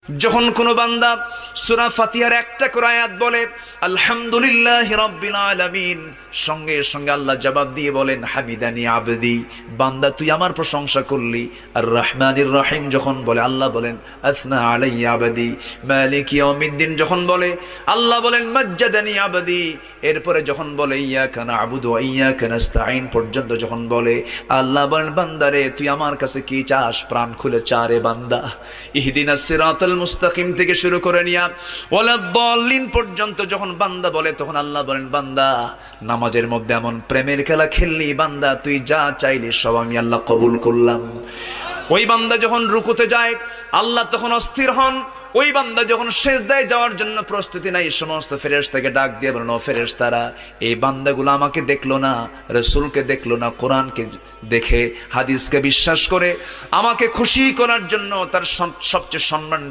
যখন কোনো বান্দা সূরা ফাতিহার একটা করে আয়াত বলে আলহামদুলিল্লাহি রাব্বিল আলামিন, সঙ্গে সঙ্গে আল্লাহ জবাব দিয়ে বলেন হামিদানি আবদি, বান্দা তুই আমার প্রশংসা করলি। আর রহমানির রহিম যখন বলে আল্লাহ বলেন আসনা আলাইয়া আবদি। মালিক ইয়াউমিদ্দিন যখন বলে আল্লাহ বলেন মাজ্জাদানি আবদি। এরপরে যখন বলে ইয়াকা না'বুদু ওয়া ইয়াকা নাস্তাঈন পর্যন্ত যখন বলে আল্লাহ বলেন বান্দারে তুই আমার কাছে কি চাস, প্রাণ খুলে চারে বান্দা। ইহদিনাস সিরাতাল মুস্তাকিম থেকে শুরু করে নিয়া ওয়ালাদ-দাল্লিন পর্যন্ত যখন বান্দা বলে তখন আল্লাহ বলেন বান্দা নামাজের মধ্যে এমন প্রেমের খেলা খেললি বান্দা, তুই যা চাইলি সব আমি আল্লাহ কবুল করলাম। ওই বান্দা যখন রুকুতে যায় আল্লাহ তখন অস্থির হন। ওই বান্দা যখন সিজদায় যাওয়ার জন্য প্রস্তুতি নাই, সমস্ত ফেরেশতাকে ডাক দিয়ে বলেন ও ফেরেশতারা, এই বান্দাগুলো আমাকে দেখলো না, রাসূলকে দেখলো না, কোরআনকে দেখে হাদিসকে বিশ্বাস করে আমাকে খুশি করার জন্য তার সবচেয়ে সম্মান